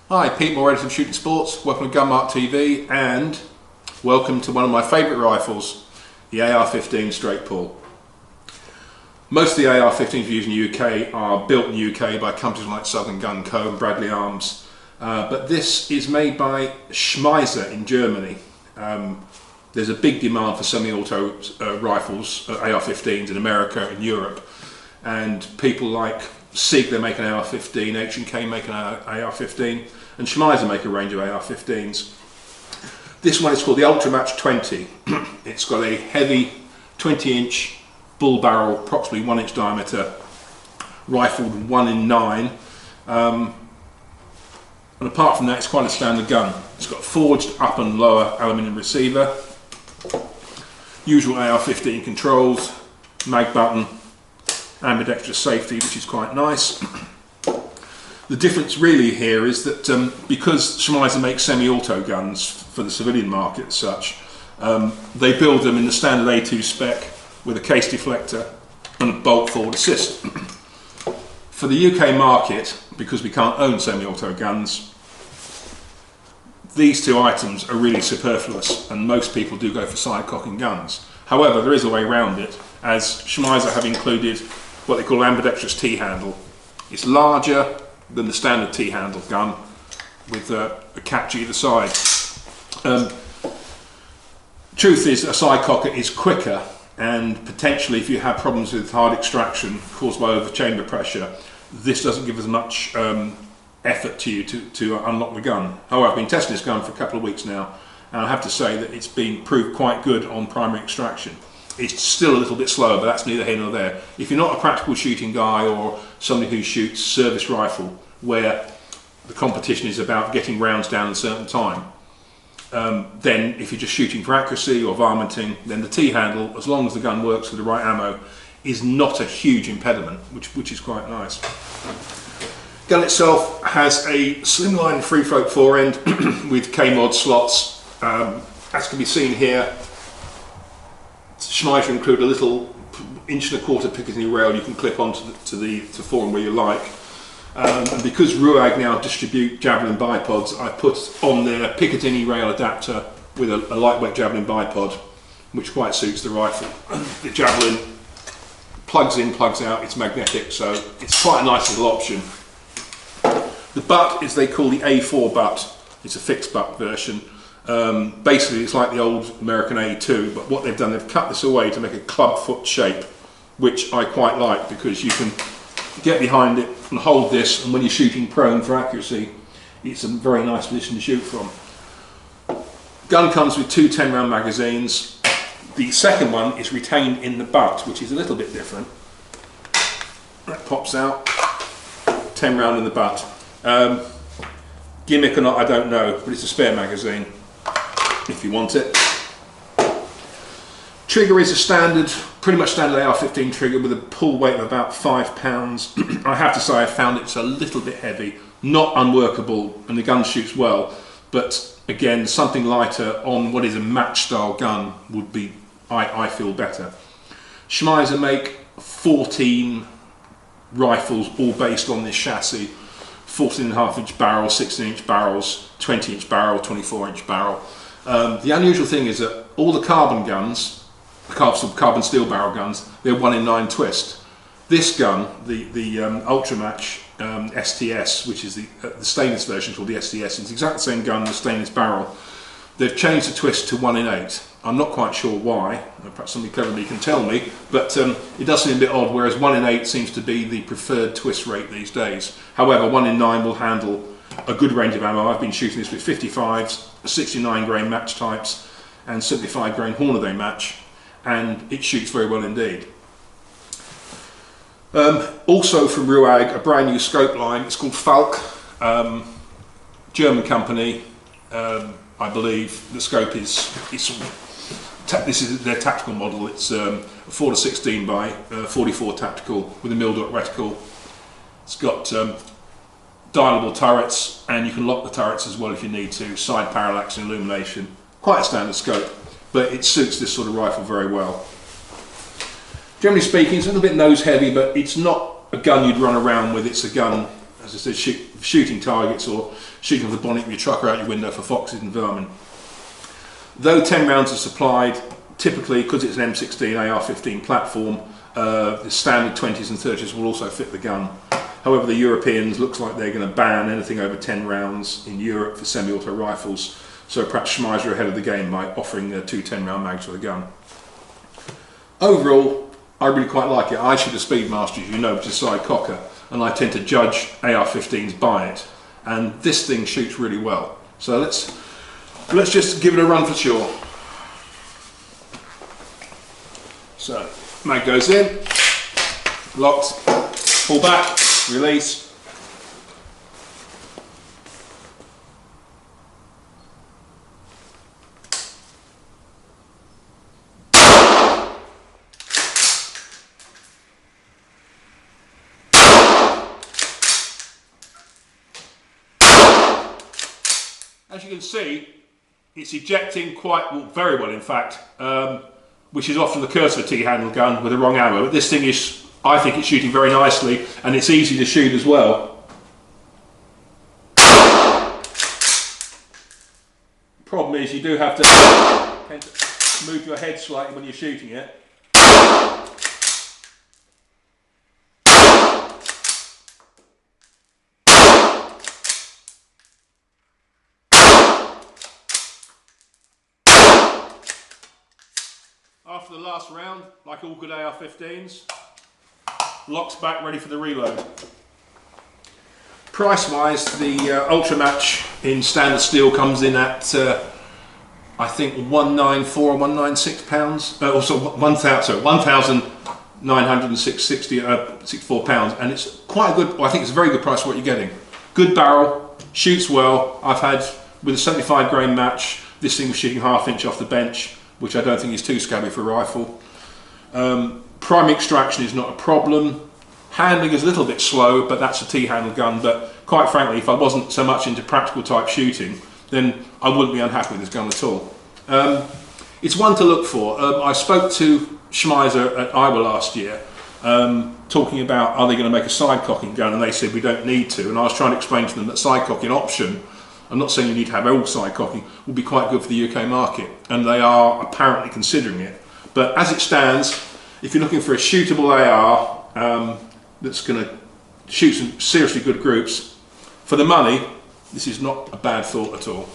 Hi, Pete Moretti from Shooting Sports. Welcome to Gun Mart TV and welcome to one of my favourite rifles, the AR15 Straight Pull. Most of the AR15s used in the UK are built in the UK by companies like Southern Gun Co and Bradley Arms, but this is made by Schmeisser in Germany. There's a big demand for semi-auto rifles, AR15s in America and Europe, and people like SIG, they make an AR15, H&K make an AR15, and Schmeisser make a range of AR15s. This one is called the Ultramatch 20. It's got a heavy 20-inch bull barrel, approximately 1 inch diameter, rifled 1 in 9. And apart from that, it's quite a standard gun. It's got forged up and lower aluminium receiver, usual AR15 controls, mag button, ambidextrous safety, which is quite nice. The difference really here is that because Schmeisser makes semi-auto guns for the civilian market as such, they build them in the standard A2 spec with a case deflector and a bolt forward assist. For the UK market, because we can't own semi-auto guns, these two items are really superfluous, and most people do go for side-cocking guns. However, there is a way around it, as Schmeisser have included what they call ambidextrous T-handle. It's larger than the standard T-handle gun with a catch either side. Truth is, a side cocker is quicker, and potentially if you have problems with hard extraction caused by over chamber pressure, this doesn't give as much effort to you to unlock the gun. However, I've been testing this gun for a couple of weeks now, and I have to say that it's been proved quite good on primary extraction. It's still a little bit slower, but that's neither here nor there. If you're not a practical shooting guy or somebody who shoots service rifle where the competition is about getting rounds down at a certain time, then if you're just shooting for accuracy or varminting, then the T-handle, as long as the gun works with the right ammo, is not a huge impediment, which is quite nice. Gun itself has a slimline free float forend with K-mod slots. As can be seen here, Schmeisser include a little 1.25 inch Picatinny rail you can clip onto the forend where you like. And because Ruag now distribute Javelin bipods, I put on their Picatinny rail adapter with a lightweight Javelin bipod, which quite suits the rifle. The Javelin plugs in, plugs out, it's magnetic, so it's quite a nice little option. The butt is, they call the A4 butt. It's a fixed butt version. Basically it's like the old American A2, but what they've done, they've cut this away to make a club foot shape, which I quite like because you can get behind it and hold this, and when you're shooting prone for accuracy, it's a very nice position to shoot from. Gun comes with two 10-round magazines. The second one is retained in the butt, which is a little bit different. That pops out, 10-round in the butt. Gimmick or not, I don't know, but it's a spare magazine if you want it. Trigger is a standard, pretty much standard AR15 trigger with a pull weight of about 5 pounds. I have to say I found it's a little bit heavy, not unworkable, and the gun shoots well, but again, something lighter on what is a match style gun would be, I feel, better. Schmeisser make 14 rifles all based on this chassis. 14.5 inch barrel, 16 inch barrels, 20 inch barrel, 24 inch barrel. The unusual thing is that all the carbon guns, carbon steel barrel guns, they're 1 in 9 twist. This gun, the Ultramatch STS, which is the stainless version called the STS, it's exactly the same gun, the stainless barrel. They've changed the twist to 1 in 8. I'm not quite sure why, perhaps somebody cleverly can tell me, but it does seem a bit odd, whereas 1 in 8 seems to be the preferred twist rate these days. However, 1 in 9 will handle a good range of ammo. I've been shooting this with 55s, 69 grain match types, and 75 grain Hornaday match, and it shoots very well indeed. Also from Ruag, a brand new scope line. It's called Falke, German company. I believe the scope is this is their tactical model. It's a 4:16 by 44 tactical with a mil-dot reticle. It's got dialable turrets, and you can lock the turrets as well if you need to. Side parallax and illumination. Quite a standard scope, but it suits this sort of rifle very well. Generally speaking, it's a little bit nose heavy, but it's not a gun you'd run around with. It's a gun, as I said, shooting targets or shooting off the bonnet of your truck or out your window for foxes and vermin. Though 10 rounds are supplied, typically because it's an M16 AR15 platform, the standard 20s and 30s will also fit the gun. However, the Europeans looks like they're going to ban anything over 10 rounds in Europe for semi-auto rifles, so perhaps Schmeisser are ahead of the game by offering 2 10-round mags for the gun. Overall, I really quite like it. I shoot a Speedmaster, as you know, which is side cocker, and I tend to judge AR-15s by it, and this thing shoots really well. So let's just give it a run for sure. So, mag goes in, locked, pull back, release. As you can see, it's ejecting quite well, very well in fact, which is often the curse of a T-handle gun with the wrong ammo. But this thing is, I think it's shooting very nicely, and it's easy to shoot as well. Problem is you do have to tend to move your head slightly when you're shooting it. After the last round, like all good AR-15s, locks back ready for the reload. Price wise, the Ultramatch in standard steel comes in at I think £194 or £196, also £1,964, and it's quite a good, well, I think it's a very good price for what you're getting. Good barrel, shoots well. I've had, with a 75 grain match, this thing was shooting ½ inch off the bench, which I don't think is too scabby for a rifle. Primary extraction is not a problem. Handling is a little bit slow, but that's a T-handle gun. But quite frankly, if I wasn't so much into practical type shooting, then I wouldn't be unhappy with this gun at all. It's one to look for. I spoke to Schmeisser at Iowa last year, talking about are they going to make a side cocking gun, and they said we don't need to. And I was trying to explain to them that side cocking option, I'm not saying you need to have all side cocking, would be quite good for the UK market, and they are apparently considering it. But as it stands, if you're looking for a shootable AR that's going to shoot some seriously good groups, for the money, this is not a bad thought at all.